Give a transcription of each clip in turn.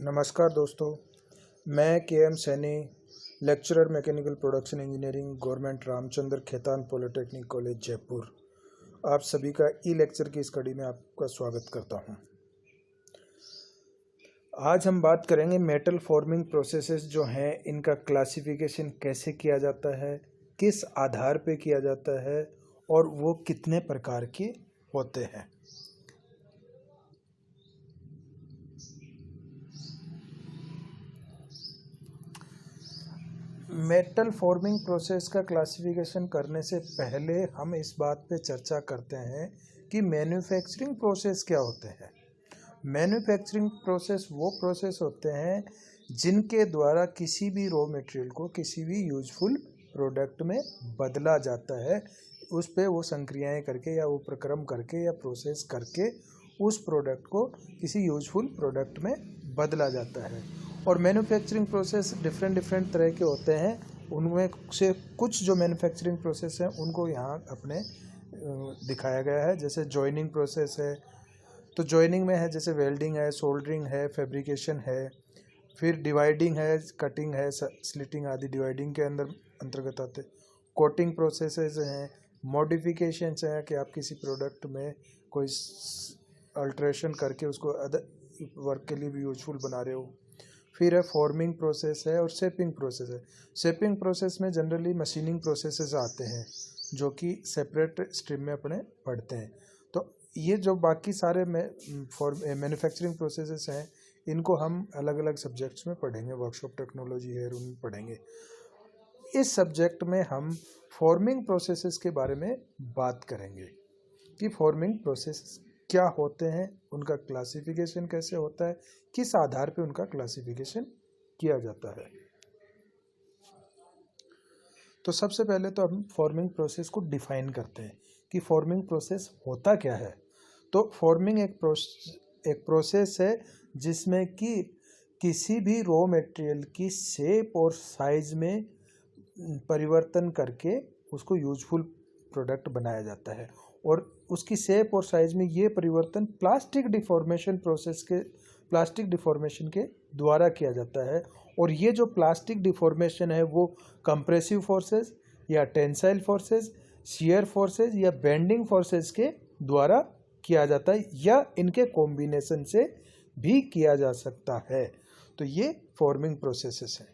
नमस्कार दोस्तों, मैं K M. Saini, lecturer mechanical production engineering, government Ramchandra Khetan polytechnic college Jaipur, आप सभी का ई लेक्चर की इस कड़ी में आपका स्वागत करता हूं। आज हम बात करेंगे मेटल फॉर्मिंग प्रोसेसेस जो हैं, इनका क्लासिफिकेशन कैसे किया जाता है, किस आधार पे किया जाता है और वो कितने प्रकार के होते हैं। मेटल फॉर्मिंग प्रोसेस का क्लासिफिकेशन करने से पहले हम इस बात पे चर्चा करते हैं कि मैन्युफैक्चरिंग प्रोसेस क्या होते हैं। मैन्युफैक्चरिंग प्रोसेस वो प्रोसेस होते हैं जिनके द्वारा किसी भी रॉ मटेरियल को किसी भी यूजफुल प्रोडक्ट में बदला जाता है, उस पे वो संक्रियाएं करके या वो प्रक्रम करके या प्रोसेस करके उस प्रोडक्ट को किसी यूजफुल प्रोडक्ट में बदला जाता है। और मैन्युफैक्चरिंग प्रोसेस डिफरेंट तरह के होते हैं। उनमें से कुछ जो मैन्युफैक्चरिंग प्रोसेस हैं उनको यहाँ अपने दिखाया गया है। जैसे जॉइनिंग प्रोसेस है, तो जॉइनिंग में है जैसे वेल्डिंग है, सोल्डरिंग है, फैब्रिकेशन है। फिर डिवाइडिंग है, कटिंग है, स्लिटिंग आदि डिवाइडिंग के अंतर्गत आते। कोटिंग प्रोसेसेस हैं, मॉडिफिकेशंस हैं कि आप किसी प्रोडक्ट में कोई अल्ट्रेशन करके उसको अदर वर्क के लिए भी यूजफुल बना रहे हो। फिर है फॉर्मिंग प्रोसेस है और शेपिंग प्रोसेस है। शेपिंग प्रोसेस में जनरली मशीनिंग प्रोसेसेस आते हैं जो कि सेपरेट स्ट्रीम में अपने पढ़ते हैं। तो ये जो बाकी सारे मैन्युफैक्चरिंग प्रोसेसेस हैं, इनको हम अलग अलग सब्जेक्ट्स में पढ़ेंगे, वर्कशॉप टेक्नोलॉजी है उनमें पढ़ेंगे। इस सब्जेक्ट में हम फॉर्मिंग प्रोसेसेस के बारे में बात करेंगे कि फॉर्मिंग प्रोसेस क्या होते हैं, उनका क्लासिफिकेशन कैसे होता है, किस आधार पे उनका क्लासिफिकेशन किया जाता है। तो सबसे पहले तो हम फॉर्मिंग प्रोसेस को डिफाइन करते हैं कि फॉर्मिंग प्रोसेस होता क्या है। तो फॉर्मिंग एक प्रोसेस है जिसमें कि किसी भी रॉ मटेरियल की शेप और साइज में परिवर्तन करके उसको यूजफुल प्रोडक्ट बनाया जाता है। और उसकी शेप और साइज में ये परिवर्तन प्लास्टिक डिफॉर्मेशन के द्वारा किया जाता है। और ये जो प्लास्टिक डिफॉर्मेशन है वो कंप्रेसिव फोर्सेस या टेंसाइल फोर्सेस, शियर फोर्सेस या बेंडिंग फोर्सेस के द्वारा किया जाता है, या इनके कॉम्बिनेशन से भी किया जा सकता है। तो ये फॉर्मिंग प्रोसेसेस हैं।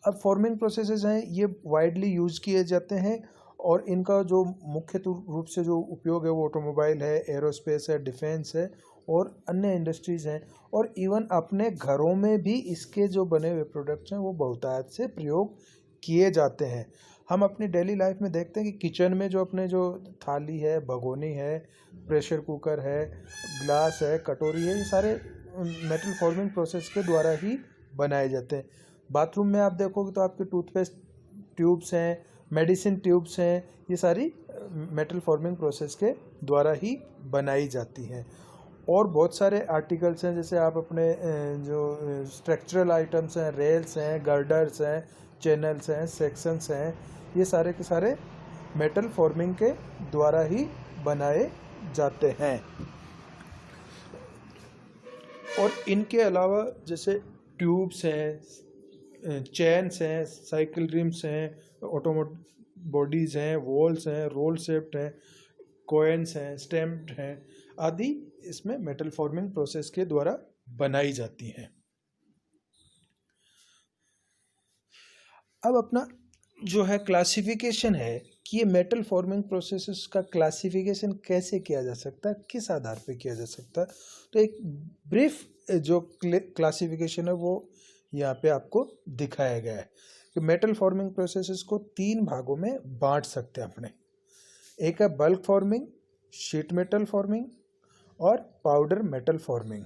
अब फॉर्मिंग प्रोसेसेस हैं, ये वाइडली यूज किए जाते हैं और इनका जो मुख्य रूप से जो उपयोग है वो ऑटोमोबाइल है, एरोस्पेस है, डिफेंस है और अन्य इंडस्ट्रीज़ हैं। और इवन अपने घरों में भी इसके जो बने हुए प्रोडक्ट्स हैं वो बहुतायत से प्रयोग किए जाते हैं। हम अपनी डेली लाइफ में देखते हैं कि किचन में जो अपने जो थाली है, भगोनी है, प्रेशर कुकर है, ग्लास है, कटोरी है, ये सारे मेटल फॉर्मिंग प्रोसेस के द्वारा ही बनाए जाते हैं। बाथरूम में आप देखोगे तो आपके टूथपेस्ट ट्यूब्स हैं, मेडिसिन ट्यूब्स हैं, ये सारी मेटल फॉर्मिंग प्रोसेस के द्वारा ही बनाई जाती हैं। और बहुत सारे आर्टिकल्स हैं, जैसे आप अपने जो स्ट्रक्चरल आइटम्स हैं, रेल्स हैं, गर्डर्स हैं, चैनल्स हैं, सेक्शंस हैं, ये सारे के सारे मेटल फॉर्मिंग के द्वारा ही बनाए जाते हैं। और इनके अलावा जैसे ट्यूब्स हैं, चैन्स हैं, साइकिल रिम्स हैं, ऑटोमोट बॉडीज़ हैं, वॉल्स हैं, रोल शेप्ड हैं, कॉइन्स हैं, स्टैम्प्ड हैं आदि इसमें मेटल फॉर्मिंग प्रोसेस के द्वारा बनाई जाती हैं। अब अपना जो है क्लासिफिकेशन है कि ये मेटल फॉर्मिंग प्रोसेसेस का क्लासिफिकेशन कैसे किया जा सकता है, किस आधार पे किया जा सकता है। तो एक ब्रीफ जो क्लासिफिकेशन है वो यहाँ पे आपको दिखाया गया है कि मेटल फॉर्मिंग प्रोसेसेस को 3 भागों में बांट सकते हैं अपने। एक है bulk forming, sheet metal forming और पाउडर मेटल फॉर्मिंग।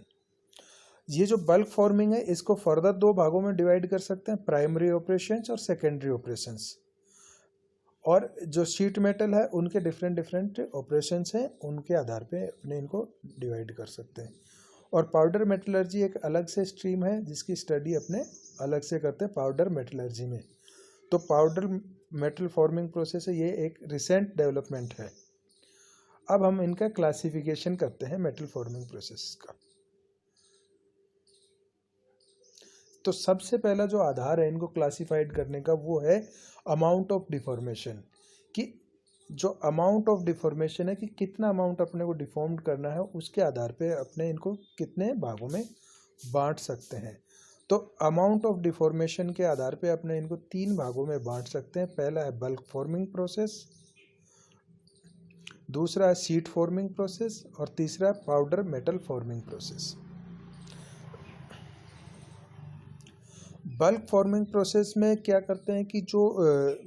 ये जो बल्क फॉर्मिंग है इसको फर्दर 2 भागों में डिवाइड कर सकते हैं, प्राइमरी ऑपरेशंस और सेकेंडरी ऑपरेशंस। और जो शीट मेटल है उनके डिफरेंट ऑपरेशंस हैं, उनके आधार पे अपने इनको डिवाइड कर सकते हैं। और पाउडर मेटलर्जी एक अलग से स्ट्रीम है जिसकी स्टडी अपने अलग से करते हैं पाउडर मेटलर्जी में। तो पाउडर मेटल फॉर्मिंग प्रोसेस है, ये एक रिसेंट डेवलपमेंट है। अब हम इनका क्लासिफिकेशन करते हैं मेटल फॉर्मिंग प्रोसेस का। तो सबसे पहला जो आधार है इनको क्लासिफाइड करने का वो है अमाउंट ऑफ डिफॉर्मेशन, कि जो अमाउंट ऑफ डिफॉर्मेशन है कि कितना अमाउंट अपने को डिफॉर्म्ड करना है, उसके आधार पे अपने इनको कितने भागों में बांट सकते हैं। तो अमाउंट ऑफ डिफॉर्मेशन के आधार पे अपने इनको 3 भागों में बांट सकते हैं। पहला है बल्क फॉर्मिंग प्रोसेस, दूसरा है शीट फॉर्मिंग प्रोसेस और तीसरा है powder metal forming process. Bulk forming process में क्या करते हैं कि जो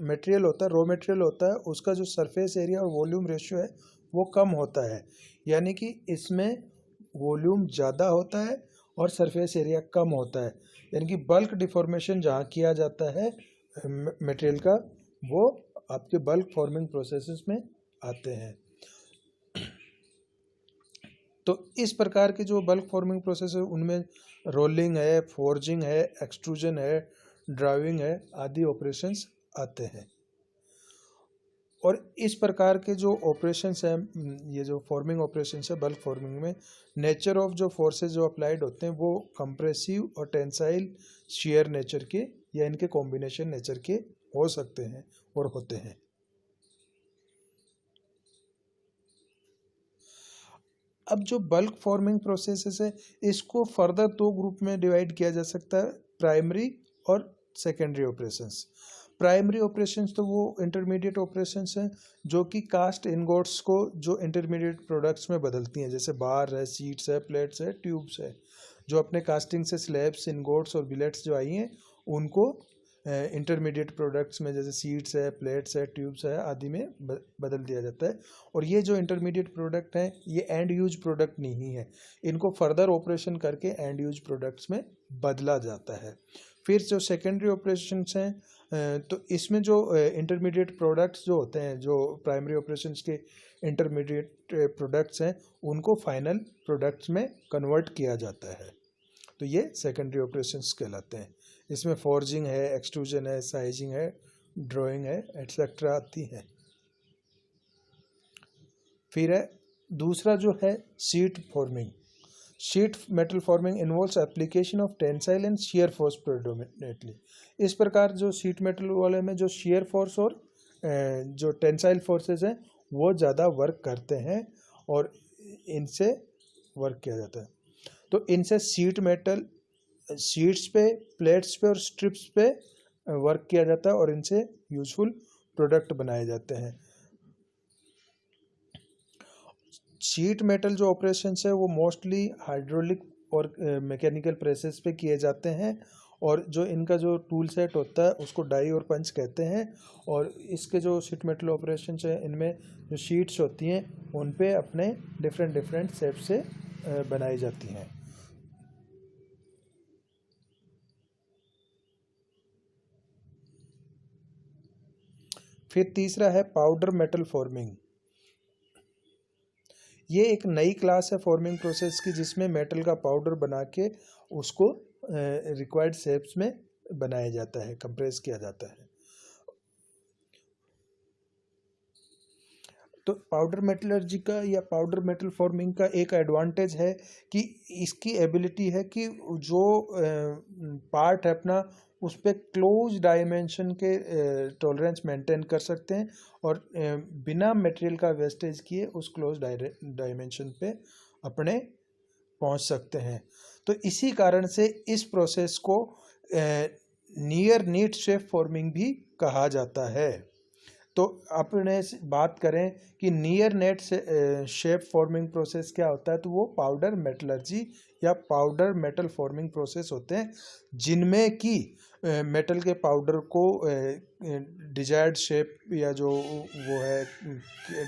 मटेरियल होता है, रॉ मटेरियल होता है, उसका जो सरफेस एरिया और वॉल्यूम रेशियो है वो कम होता है, यानी कि इसमें वॉल्यूम ज़्यादा होता है और सरफेस एरिया कम होता है। यानी कि बल्क डिफॉर्मेशन जहाँ किया जाता है मटेरियल का, वो आपके बल्क फॉर्मिंग प्रोसेसेस में आते हैं। तो इस प्रकार के जो बल्क फॉर्मिंग प्रोसेस है उनमें रोलिंग है, फोर्जिंग है, एक्सट्रूजन है, ड्राइविंग है, आदि ऑपरेशंस आते हैं। और इस प्रकार के जो ऑपरेशंस हैं, ये जो फॉर्मिंग ऑपरेशंस है बल्क फॉर्मिंग में, नेचर ऑफ जो फोर्सेस जो अप्लाइड होते हैं वो कंप्रेसिव और टेंसाइल शियर नेचर के या इनके कॉम्बिनेशन नेचर के हो सकते हैं और होते हैं। अब जो बल्क फॉर्मिंग प्रोसेसेस है इसको फर्दर 2 ग्रुप में डिवाइड किया जा सकता है, प्राइमरी और सेकेंडरी ऑपरेशंस। प्राइमरी ऑपरेशंस तो वो इंटरमीडिएट ऑपरेशंस हैं जो कि कास्ट इनगोट्स को जो इंटरमीडिएट प्रोडक्ट्स में बदलती हैं, जैसे बार है, सीट्स है, प्लेट्स है, ट्यूब्स है। जो अपने कास्टिंग से स्लैब्स, इनगोट्स और बिलेट्स जो आई हैं उनको इंटरमीडिएट प्रोडक्ट्स में जैसे सीट्स है, प्लेट्स है, ट्यूब्स है आदि में बदल दिया जाता है। और ये जो इंटरमीडिएट प्रोडक्ट हैं ये एंड यूज प्रोडक्ट नहीं है, इनको फर्दर ऑपरेशन करके एंड यूज प्रोडक्ट्स में बदला जाता है। फिर जो सेकेंडरी ऑपरेशंस हैं तो इसमें जो इंटरमीडिएट प्रोडक्ट्स जो होते हैं, जो प्राइमरी ऑपरेशंस के इंटरमीडिएट प्रोडक्ट्स हैं उनको फाइनल प्रोडक्ट्स में कन्वर्ट किया जाता है। तो ये सेकेंडरी ऑपरेशंस कहलाते हैं। इसमें फोर्जिंग है, एक्सट्रूजन है, साइजिंग है, ड्राइंग है, एटसेट्रा आती है। फिर है दूसरा जो है sheet forming. Sheet metal forming involves application of tensile and shear force predominantly. इस प्रकार जो शीट मेटल वाले में जो शियर फोर्स और जो टेंसाइल फोर्सेस हैं वो ज़्यादा वर्क करते हैं और इनसे वर्क किया जाता है। तो इनसे शीट मेटल शीट्स पे, प्लेट्स पे और स्ट्रिप्स पे वर्क किया जाता है और इनसे यूजफुल प्रोडक्ट बनाए जाते हैं। शीट मेटल जो ऑपरेशंस है वो मोस्टली हाइड्रोलिक और मैकेनिकल प्रेसेस पे किए जाते हैं और जो इनका जो टूल सेट होता है उसको डाई और पंच कहते हैं। और इसके जो शीट मेटल ऑपरेशंस है इनमें जो शीट्स होती हैं उन पे अपने डिफरेंट शेप से बनाई जाती हैं। फिर तीसरा है पाउडर मेटल फॉर्मिंग। ये एक नई क्लास है फॉर्मिंग प्रोसेस की जिसमें मेटल का पाउडर बना के उसको रिक्वायर्ड शेप्स में बनाया जाता है, कंप्रेस किया जाता है। तो पाउडर मेटलर्जी का या पाउडर मेटल फॉर्मिंग का एक एडवांटेज है कि इसकी एबिलिटी है कि जो पार्ट है अपना उस पर क्लोज डायमेंशन के टॉलरेंस मेंटेन कर सकते हैं और बिना मटेरियल का वेस्टेज किए उस क्लोज डायमेंशन पे अपने पहुंच सकते हैं। तो इसी कारण से इस प्रोसेस को नियर नीट शेप फॉर्मिंग भी कहा जाता है। तो अपने बात करें कि near net shape forming process क्या होता है, तो वो पाउडर मेटलर्जी या पाउडर मेटल फॉर्मिंग प्रोसेस होते हैं जिनमें कि मेटल के पाउडर को डिजायर्ड शेप या जो वो है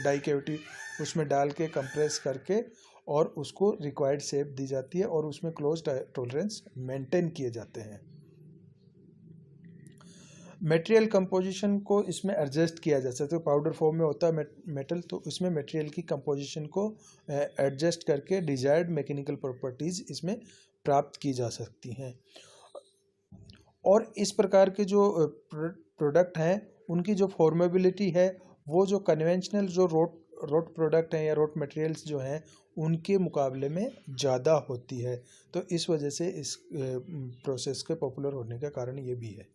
डाई कैविटी उसमें डाल के कंप्रेस करके और उसको रिक्वायर्ड शेप दी जाती है और उसमें क्लोज टॉलरेंस मेंटेन किए जाते हैं। मटेरियल कंपोजिशन को इसमें एडजस्ट किया जा सकता है। पाउडर फॉर्म में होता है मेटल, तो इसमें मटेरियल की कंपोजिशन को एडजस्ट करके डिजायर्ड मैकेनिकल प्रॉपर्टीज़ इसमें प्राप्त की जा सकती हैं। और इस प्रकार के जो प्रोडक्ट हैं उनकी जो फॉर्मेबिलिटी है वो जो कन्वेंशनल जो रोट प्रोडक्ट हैं या रोट मटेरियल्स जो हैं उनके मुकाबले में ज़्यादा होती है। तो इस वजह से इस प्रोसेस के पॉपुलर होने का कारण ये भी है।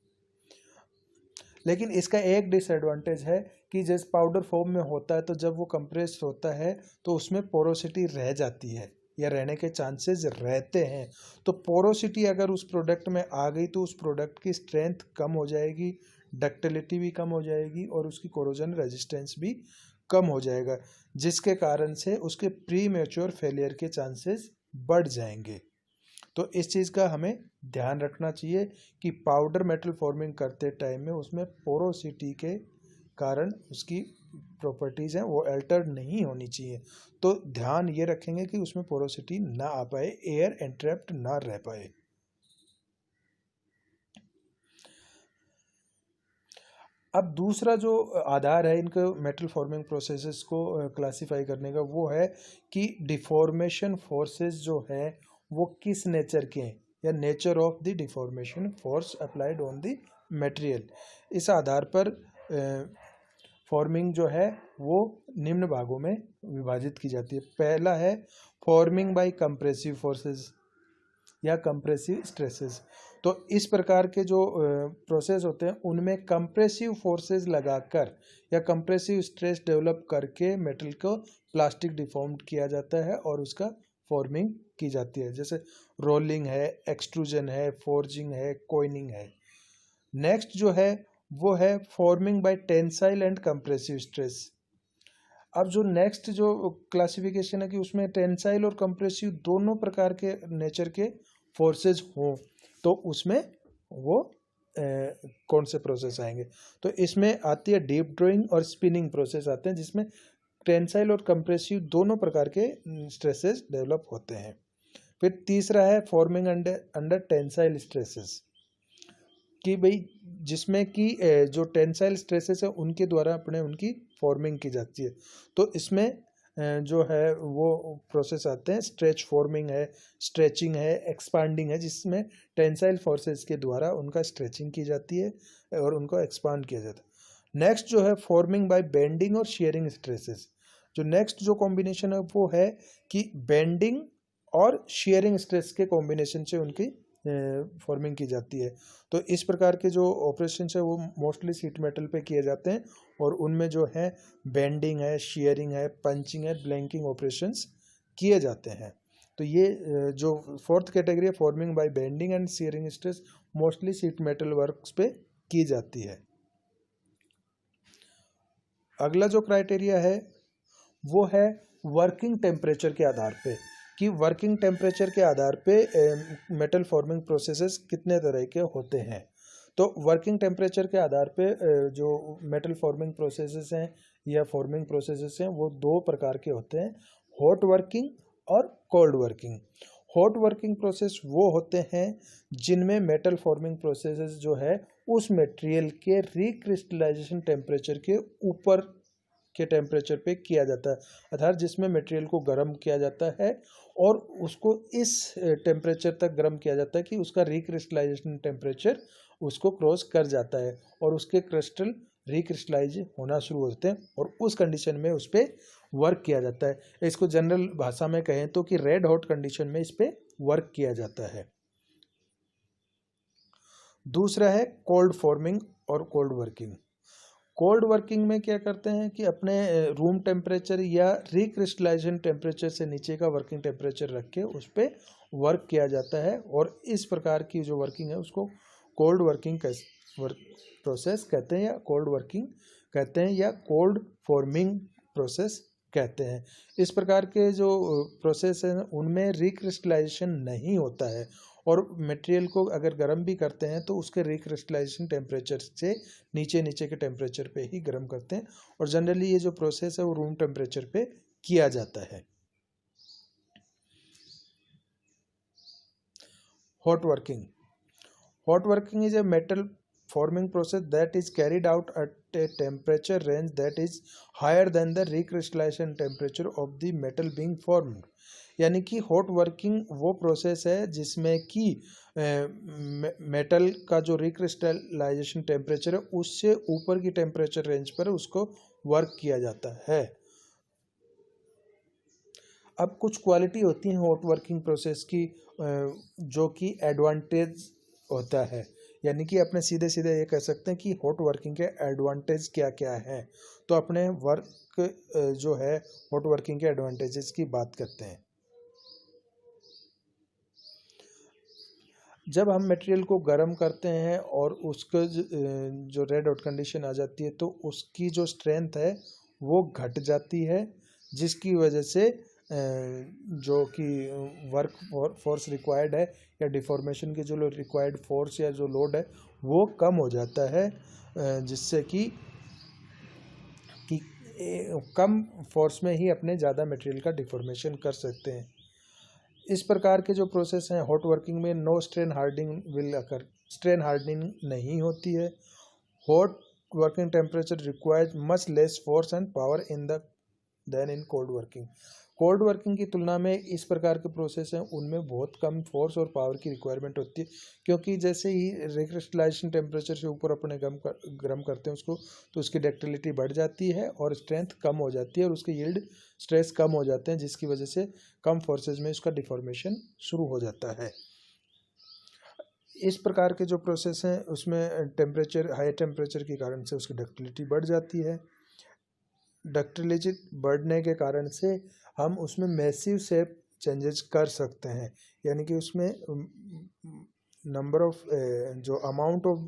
लेकिन इसका एक डिसएडवांटेज है कि जैसे पाउडर फॉर्म में होता है तो जब वो कंप्रेस्ड होता है तो उसमें पोरोसिटी रह जाती है या रहने के चांसेस रहते हैं। तो पोरोसिटी अगर उस प्रोडक्ट में आ गई तो उस प्रोडक्ट की स्ट्रेंथ कम हो जाएगी, डक्टिलिटी भी कम हो जाएगी और उसकी कोरोजन रेजिस्टेंस भी कम हो जाएगा, जिसके कारण से उसके प्री मैच्योर फेलियर के चांसेस बढ़ जाएंगे। तो इस चीज़ का हमें ध्यान रखना चाहिए कि पाउडर मेटल फॉर्मिंग करते टाइम में उसमें पोरोसिटी के कारण उसकी प्रॉपर्टीज़ हैं वो अल्टर नहीं होनी चाहिए। तो ध्यान ये रखेंगे कि उसमें पोरोसिटी ना आ पाए, एयर एंट्रैप्ड ना रह पाए। अब दूसरा जो आधार है इनके मेटल फॉर्मिंग प्रोसेसेस को क्लासिफाई करने का वो है कि डिफॉर्मेशन फोर्सेस जो है वो किस नेचर के हैं या nature of the deformation force applied on the material. इस आधार पर फॉर्मिंग जो है वो निम्न भागों में विभाजित की जाती है। पहला है फॉर्मिंग बाय कंप्रेसिव फोर्सेस या कंप्रेसिव स्ट्रेसेस। तो इस प्रकार के जो प्रोसेस होते हैं उनमें कंप्रेसिव फोर्सेस लगाकर या कंप्रेसिव स्ट्रेस डेवलप करके मेटल को प्लास्टिक डिफॉर्म्ड किया जाता है और उसका फॉर्मिंग की जाती है। जैसे रोलिंग है, एक्सट्रूजन है, फोर्जिंग है, कोइनिंग है। नेक्स्ट जो है वो है forming by tensile and compressive stress. अब जो नेक्स्ट जो क्लासिफिकेशन है कि उसमें टेंसाइल और कंप्रेसिव दोनों प्रकार के नेचर के फोर्सेस हों तो उसमें वो कौन से प्रोसेस आएंगे। तो इसमें आती है डीप ड्रॉइंग और स्पिनिंग प्रोसेस आते हैं, जिसमें टेंसाइल और कंप्रेसिव दोनों प्रकार के स्ट्रेसेस डेवलप होते हैं। फिर तीसरा है फॉर्मिंग अंडर टेंसाइल स्ट्रेसेस, कि भाई जिसमें कि जो टेंसाइल स्ट्रेसेस है उनके द्वारा अपने उनकी फॉर्मिंग की जाती है। तो इसमें जो है वो प्रोसेस आते हैं, स्ट्रेच फॉर्मिंग है, स्ट्रेचिंग है, एक्सपांडिंग है, जिसमें टेंसाइल फोर्सेस के द्वारा उनका स्ट्रेचिंग की जाती है और उनको एक्सपांड किया जाता है। नेक्स्ट जो है फॉर्मिंग बाय बेंडिंग और शेयरिंग स्ट्रेसेस। जो नेक्स्ट जो कॉम्बिनेशन है वो है कि बेंडिंग और शेयरिंग स्ट्रेस के कॉम्बिनेशन से उनकी फॉर्मिंग की जाती है। तो इस प्रकार के जो ऑपरेशन है वो मोस्टली शीट मेटल पे किए जाते हैं और उनमें जो है बेंडिंग है, शेयरिंग है, पंचिंग है, ब्लैंकिंग ऑपरेशंस किए जाते हैं। तो ये जो फोर्थ कैटेगरी है forming by bending and shearing stress mostly sheet metal works पे की जाती है। अगला जो क्राइटेरिया है वो है वर्किंग टेम्परेचर के आधार पे, कि वर्किंग टेम्परेचर के आधार पे मेटल फॉर्मिंग प्रोसेसेस कितने तरह के होते हैं। तो वर्किंग टेम्परेचर के आधार पे जो मेटल फॉर्मिंग प्रोसेसेस हैं या फॉर्मिंग प्रोसेसेस हैं वो दो प्रकार के होते हैं, हॉट वर्किंग और cold working. Hot working process वो होते हैं जिनमें मेटल फॉर्मिंग प्रोसेसेस जो है उस मटेरियल के रिक्रिस्टलाइजेशन टेम्परेचर के ऊपर के टेम्परेचर पे किया जाता है, अर्थात जिसमें मटेरियल को गर्म किया जाता है और उसको इस टेम्परेचर तक गर्म किया जाता है कि उसका रिक्रिस्टलाइजेशन टेम्परेचर उसको क्रॉस कर जाता है और उसके क्रिस्टल रिक्रिस्टलाइज होना शुरू होते हैं और उस कंडीशन में उस पर वर्क किया जाता है। इसको जनरल भाषा में कहें तो कि रेड हॉट कंडीशन में इस पर वर्क किया जाता है। दूसरा है कोल्ड फॉर्मिंग और कोल्ड वर्किंग। कोल्ड वर्किंग में क्या करते हैं कि अपने रूम टेम्परेचर या रिक्रिस्टलाइजेशन टेम्परेचर से नीचे का वर्किंग टेम्परेचर रख के उस पर वर्क किया जाता है और इस प्रकार की जो वर्किंग है उसको कोल्ड वर्किंग प्रोसेस कहते हैं या कोल्ड वर्किंग कहते हैं या कोल्ड फॉर्मिंग प्रोसेस कहते हैं। इस प्रकार के जो प्रोसेस हैं उनमें रिक्रिस्टलाइजेशन नहीं होता है और मटेरियल को अगर गर्म भी करते हैं तो उसके रिक्रिस्टलाइजेशन टेम्परेचर से नीचे के टेम्परेचर पे ही गर्म करते हैं और जनरली ये जो प्रोसेस है वो रूम टेम्परेचर पे किया जाता है। Hot working is a metal forming process that is carried out at a temperature range that is higher than the recrystallization temperature of the metal being formed। यानी कि हॉट वर्किंग वो process है जिसमें कि मेटल का जो recrystallisation temperature है उससे ऊपर की टेम्परेचर रेंज पर उसको वर्क किया जाता है। अब कुछ क्वालिटी होती हैं हॉट वर्किंग प्रोसेस की जो कि एडवांटेज होता है, यानी कि अपने सीधे सीधे ये कह सकते हैं कि हॉट वर्किंग के एडवांटेज क्या क्या हैं। तो अपने जो है हॉट वर्किंग के एडवांटेजेस की बात करते हैं। जब हम मटेरियल को गर्म करते हैं और उसका जो रेड हॉट कंडीशन आ जाती है तो उसकी जो स्ट्रेंथ है वो घट जाती है, जिसकी वजह से जो कि वर्क फोर्स रिक्वायर्ड है या डिफॉर्मेशन की जो रिक्वायर्ड फोर्स या जो लोड है वो कम हो जाता है, जिससे कि कम फोर्स में ही अपने ज़्यादा मटेरियल का डिफॉर्मेशन कर सकते हैं। इस प्रकार के जो प्रोसेस हैं हॉट वर्किंग में no strain hardening will occur, strain hardening नहीं होती है। Hot working temperature requires much less force and power in the then in cold working. Cold working की तुलना में इस प्रकार के प्रोसेस हैं उनमें बहुत कम फोर्स और पावर की रिक्वायरमेंट होती है, क्योंकि जैसे ही रिक्रिस्टलाइजेशन टेम्परेचर से ऊपर अपने गर्म करते हैं उसको, तो उसकी डक्टिलिटी बढ़ जाती है और स्ट्रेंथ कम हो जाती है और उसके यील्ड स्ट्रेस कम हो जाते हैं, जिसकी वजह से कम फोर्सेज में उसका डिफॉर्मेशन शुरू हो जाता है। इस प्रकार के जो प्रोसेस हैं उसमें टेम्परेचर हाई टेम्परेचर के कारण से उसकी डक्टिलिटी बढ़ जाती है। डक्टिलिटी बढ़ने के कारण से हम उसमें मैसिव शेप चेंजेस कर सकते हैं, यानी कि उसमें नंबर ऑफ जो अमाउंट ऑफ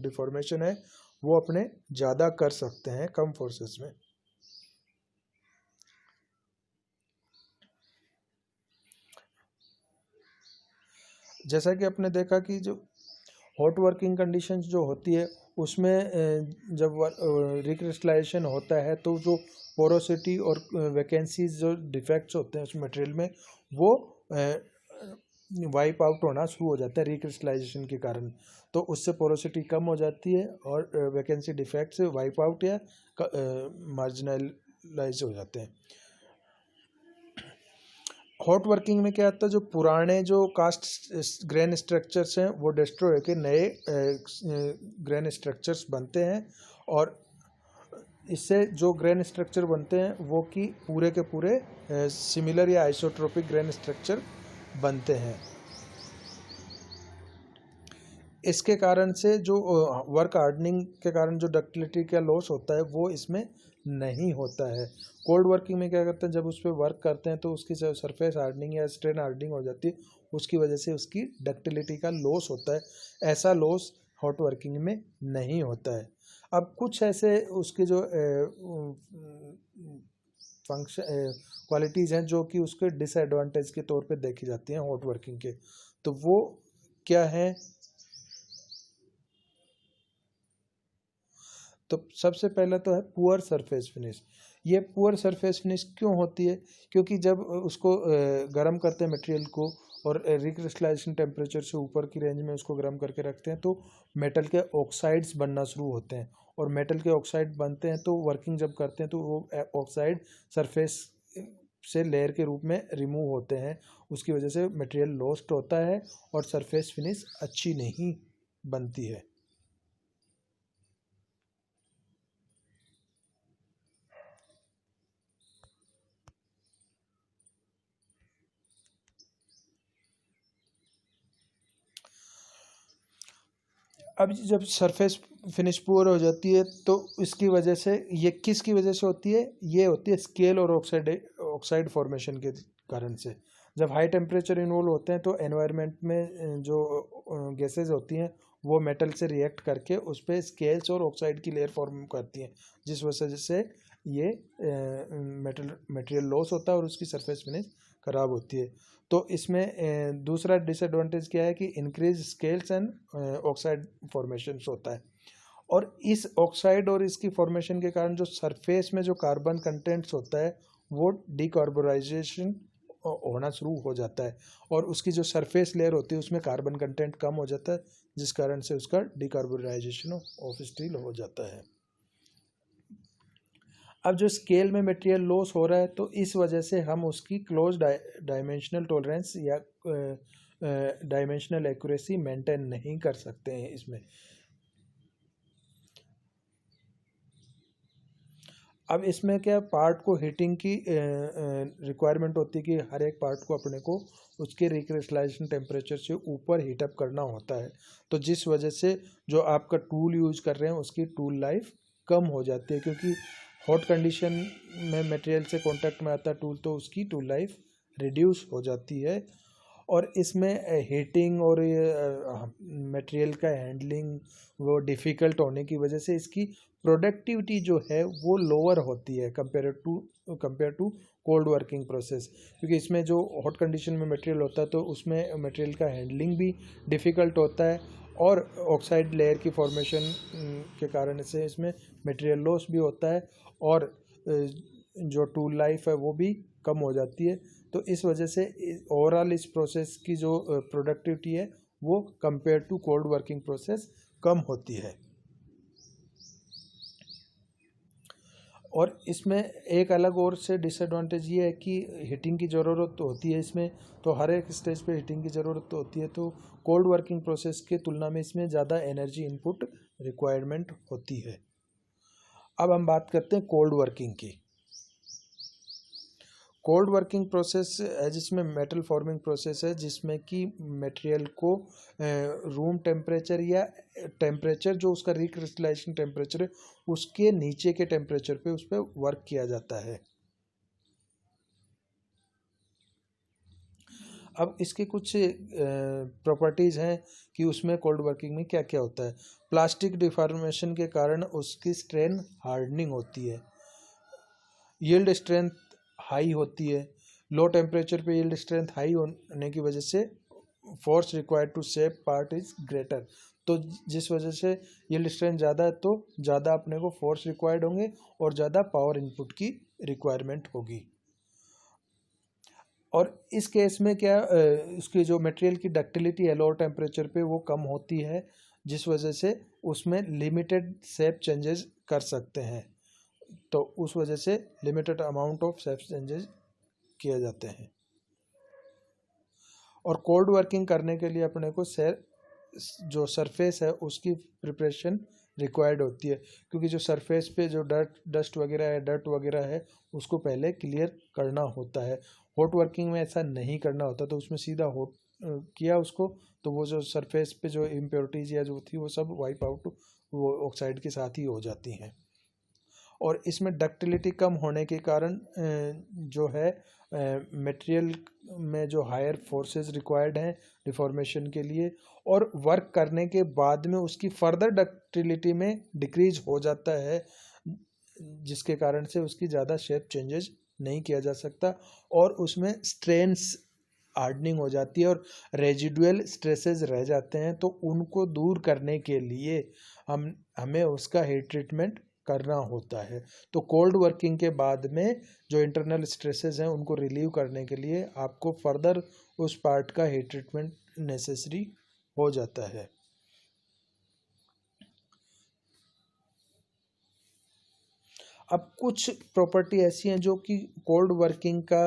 डिफॉर्मेशन है वो अपने ज़्यादा कर सकते हैं कम फोर्सेस में। जैसा कि आपने देखा कि जो हॉट वर्किंग कंडीशंस जो होती है उसमें जब रिक्रिस्टलाइजेशन होता है तो जो पोरोसिटी और वैकेंसीज जो डिफेक्ट्स होते हैं उस मटेरियल में वो वाइप आउट होना शुरू हो जाता है रिक्रिस्टलाइजेशन के कारण। तो उससे पोरोसिटी कम हो जाती है और वैकेंसी डिफेक्ट्स वाइप आउट या मार्जिनलाइज हो जाते हैं। हॉट वर्किंग में क्या होता है, जो पुराने जो कास्ट ग्रेन स्ट्रक्चर्स हैं वो डिस्ट्रॉय होकर नए ग्रेन स्ट्रक्चर्स बनते हैं और इससे जो ग्रेन स्ट्रक्चर बनते हैं वो कि पूरे के पूरे सिमिलर या आइसोट्रोपिक ग्रेन स्ट्रक्चर बनते हैं। इसके कारण से जो वर्क हार्डनिंग के कारण जो डक्टिलिटी का लॉस होता है वो इसमें नहीं होता है। कोल्ड वर्किंग में क्या करते हैं, जब उस पर वर्क करते हैं तो उसकी सरफेस हार्डनिंग या स्ट्रेन हार्डनिंग हो जाती है, उसकी वजह से उसकी डक्टिलिटी का लॉस होता है। ऐसा लॉस हॉट वर्किंग में नहीं होता है। अब कुछ ऐसे उसके जो फंक्शन क्वालिटीज़ हैं जो कि उसके डिसएडवांटेज के तौर पे देखी जाती हैं हॉट वर्किंग के, तो वो क्या है। तो सबसे पहला तो है पुअर सरफेस फिनिश। ये पुअर सरफेस फिनिश क्यों होती है, क्योंकि जब उसको गर्म करते हैं मटेरियल को और रिक्रिस्टलाइजेशन टेम्परेचर से ऊपर की रेंज में उसको गर्म करके रखते हैं तो मेटल के ऑक्साइड्स बनना शुरू होते हैं और मेटल के ऑक्साइड बनते हैं तो वर्किंग जब करते हैं तो वो ऑक्साइड सरफेस से लेयर के रूप में रिमूव होते हैं, उसकी वजह से मटेरियल लॉस्ट होता है और सरफेस फिनिश अच्छी नहीं बनती है। अब जब सरफेस फिनिश पुअर हो जाती है तो इसकी वजह से, ये किसकी वजह से होती है, ये होती है स्केल और ऑक्साइड फॉर्मेशन के कारण से। जब हाई टेम्परेचर इन्वॉल्व होते हैं तो एनवायरनमेंट में जो गैसेज होती हैं वो मेटल से रिएक्ट करके उस पर स्केल्स और ऑक्साइड की लेयर फॉर्म करती हैं, जिस वजह से ये मटेरियल लॉस होता है और उसकी सरफेस फिनिश खराब होती है। तो इसमें दूसरा डिसएडवांटेज क्या है कि increase scales and oxide formation होता है और इस ऑक्साइड और इसकी फॉर्मेशन के कारण जो सरफेस में जो कार्बन कंटेंट्स होता है वो डिकार्बोनाइजेशन होना शुरू हो जाता है और उसकी जो सरफेस लेयर होती है उसमें कार्बन कंटेंट कम हो जाता है, जिस कारण से उसका डिकार्बोनाइजेशन ऑफ स्टील हो जाता है। अब जो स्केल में मटेरियल लॉस हो रहा है तो इस वजह से हम उसकी क्लोज डायमेंशनल टॉलरेंस या डायमेंशनल एक्यूरेसी मेंटेन नहीं कर सकते हैं इसमें। अब इसमें क्या पार्ट को हीटिंग की रिक्वायरमेंट होती है कि हर एक पार्ट को अपने को उसके रिक्रिस्टलाइजेशन टेम्परेचर से ऊपर हीटअप करना होता है। तो जिस वजह से जो आपका टूल यूज कर रहे हैं उसकी टूल लाइफ कम हो जाती है, क्योंकि हॉट कंडीशन में मटेरियल से कांटेक्ट में आता है टूल, तो उसकी टूल लाइफ रिड्यूस हो जाती है। और इसमें हीटिंग और मटेरियल का हैंडलिंग वो डिफ़िकल्ट होने की वजह से इसकी प्रोडक्टिविटी जो है वो लोअर होती है compare to cold working process, क्योंकि इसमें जो हॉट कंडीशन में मटेरियल होता है तो उसमें मटेरियल का हैंडलिंग भी डिफ़िकल्ट होता है, और ऑक्साइड लेयर की फॉर्मेशन के कारण से इसमें मटेरियल लॉस भी होता है, और जो टूल लाइफ है वो भी कम हो जाती है। तो इस वजह से ओवरऑल इस प्रोसेस की जो प्रोडक्टिविटी है वो compare to cold working process कम होती है। और इसमें एक अलग और से डिसएडवांटेज ये है कि हीटिंग की ज़रूरत तो होती है इसमें, तो हर एक स्टेज पे हीटिंग की ज़रूरत तो होती है, तो कोल्ड वर्किंग प्रोसेस के तुलना में इसमें ज़्यादा एनर्जी इनपुट रिक्वायरमेंट होती है। अब हम बात करते हैं कोल्ड वर्किंग की। कोल्ड वर्किंग प्रोसेस है जिसमें मेटल फॉर्मिंग प्रोसेस है, जिसमें कि मटेरियल को रूम टेम्परेचर या टेम्परेचर जो उसका रिक्रिस्टलाइजेशन टेम्परेचर है उसके नीचे के टेम्परेचर पे उस पर वर्क किया जाता है। अब इसके कुछ प्रॉपर्टीज़ हैं कि उसमें कोल्ड वर्किंग में क्या क्या होता है। प्लास्टिक डिफॉर्मेशन के कारण उसकी स्ट्रेन हार्डनिंग होती है, यील्ड स्ट्रेंथ हाई होती है। लो टेम्परेचर पे यील्ड स्ट्रेंथ हाई होने की वजह से force required to shape part is greater, तो जिस वजह से यील्ड स्ट्रेंथ ज़्यादा है तो ज़्यादा अपने को फोर्स रिक्वायर्ड होंगे और ज़्यादा पावर इनपुट की रिक्वायरमेंट होगी। और इस केस में क्या उसकी जो मटेरियल की डक्टिलिटी है लोअर टेम्परेचर पे वो कम होती है, जिस वजह से उसमें लिमिटेड शेप चेंजेस कर सकते हैं, तो उस वजह से limited amount of shape changes किए जाते हैं। और कोल्ड वर्किंग करने के लिए अपने को जो सरफेस है उसकी प्रिपरेशन रिक्वायर्ड होती है, क्योंकि जो सरफेस पे जो डस्ट वगैरह है उसको पहले क्लियर करना होता है। हॉट वर्किंग में ऐसा नहीं करना होता, तो उसमें सीधा हॉट किया उसको तो वो जो सरफेस पे जो इम्प्योरिटीज या जो थी वो सब वाइप आउट वो ऑक्साइड के साथ ही हो जाती हैं। और इसमें डक्टिलिटी कम होने के कारण जो है मटेरियल में जो हायर फोर्सेस रिक्वायर्ड हैं डिफॉर्मेशन के लिए, और वर्क करने के बाद में उसकी फर्दर डक्टिलिटी में डिक्रीज हो जाता है, जिसके कारण से उसकी ज़्यादा शेप चेंजेस नहीं किया जा सकता, और उसमें स्ट्रेंस हार्डनिंग हो जाती है और रेजिडुअल स्ट्रेसेस रह जाते हैं, तो उनको दूर करने के लिए हमें उसका हीट ट्रीटमेंट करना होता है। तो कोल्ड वर्किंग के बाद में जो इंटरनल स्ट्रेसेस हैं उनको रिलीव करने के लिए आपको फर्दर उस पार्ट का हीट ट्रीटमेंट नेसेसरी हो जाता है। अब कुछ प्रॉपर्टी ऐसी हैं जो कि कोल्ड वर्किंग का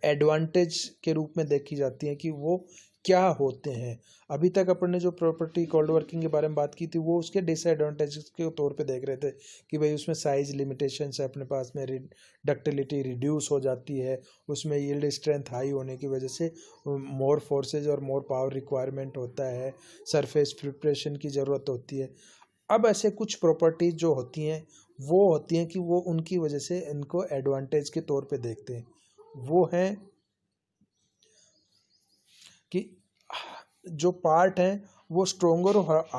एडवांटेज के रूप में देखी जाती हैं कि वो क्या होते हैं। अभी तक अपन ने जो प्रॉपर्टी कोल्ड वर्किंग के बारे में बात की थी वो उसके डिसएडवांटेजेस के तौर पे देख रहे थे कि भाई उसमें साइज लिमिटेशंस है अपने पास में, डक्टिलिटी रिड्यूस हो जाती है, उसमें यील्ड स्ट्रेंथ हाई होने की वजह से मोर फोर्सेज और मोर पावर रिक्वायरमेंट होता है, सरफेस प्रिपरेशन की ज़रूरत होती है। अब ऐसे कुछ प्रॉपर्टीज जो होती हैं वो होती हैं कि वो उनकी वजह से इनको एडवांटेज के तौर पे देखते हैं, वो हैं कि जो पार्ट हैं वो स्ट्रोंगर और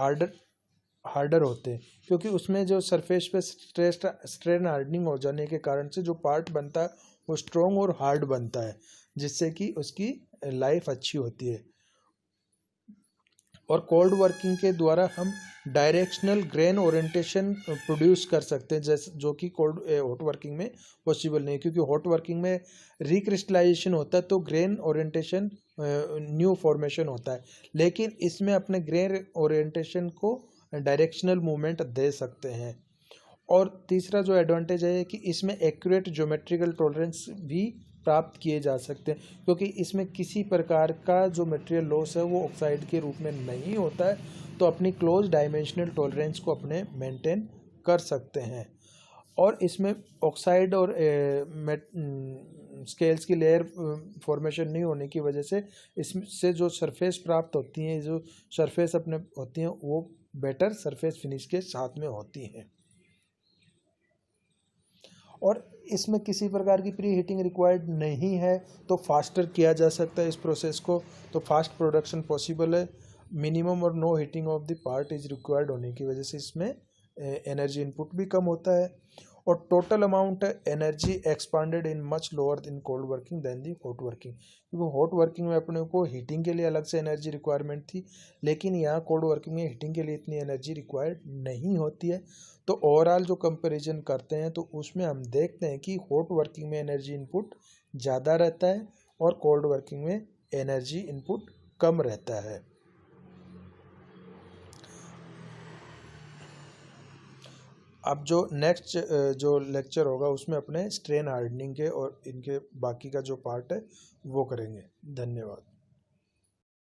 हार्डर होते हैं, क्योंकि उसमें जो सरफेस पे स्ट्रेन हार्डनिंग हो जाने के कारण से जो पार्ट बनता है वो स्ट्रोंग और हार्ड बनता है, जिससे कि उसकी लाइफ अच्छी होती है। और कोल्ड वर्किंग के द्वारा हम डायरेक्शनल ग्रेन ओरिएंटेशन प्रोड्यूस कर सकते हैं, जैसे जो कि कोल्ड हॉट वर्किंग में पॉसिबल नहीं है, क्योंकि हॉट वर्किंग में रिक्रिस्टलाइजेशन होता है तो ग्रेन ओरिएंटेशन न्यू फॉर्मेशन होता है, लेकिन इसमें अपने ग्रेन ओरिएंटेशन को डायरेक्शनल मूवमेंट दे सकते हैं। और तीसरा जो एडवांटेज है कि इसमें एक्यूरेट ज्योमेट्रिकल टॉलरेंस भी प्राप्त किए जा सकते हैं, क्योंकि इसमें किसी प्रकार का जो मटेरियल लॉस है वो ऑक्साइड के रूप में नहीं होता है, तो अपनी क्लोज डायमेंशनल टॉलरेंस को अपने मेंटेन कर सकते हैं। और इसमें ऑक्साइड और स्केल्स की लेयर फॉर्मेशन नहीं होने की वजह से इससे जो सरफेस प्राप्त होती हैं, जो सरफेस अपने होती हैं, वो बेटर सरफेस फिनिश के साथ में होती हैं। और इसमें किसी प्रकार की प्री हीटिंग रिक्वायर्ड नहीं है, तो फास्टर किया जा सकता है इस प्रोसेस को, तो फास्ट प्रोडक्शन पॉसिबल है। मिनिमम और no heating of the part is required होने की वजह से इसमें एनर्जी इनपुट भी कम होता है। और total amount energy expanded in much lower in cold working than the hot working, क्योंकि हॉट वर्किंग में अपने को हीटिंग के लिए अलग से एनर्जी रिक्वायरमेंट थी, लेकिन यहाँ कोल्ड वर्किंग में हीटिंग के लिए इतनी एनर्जी रिक्वायर्ड नहीं होती है। तो ओवरऑल जो कंपैरिजन करते हैं तो उसमें हम देखते हैं कि हॉट वर्किंग में एनर्जी इनपुट ज़्यादा रहता है और कोल्ड वर्किंग में एनर्जी इनपुट कम रहता है। अब जो नेक्स्ट जो लेक्चर होगा उसमें अपने स्ट्रेन हार्डनिंग के और इनके बाकी का जो पार्ट है वो करेंगे। धन्यवाद।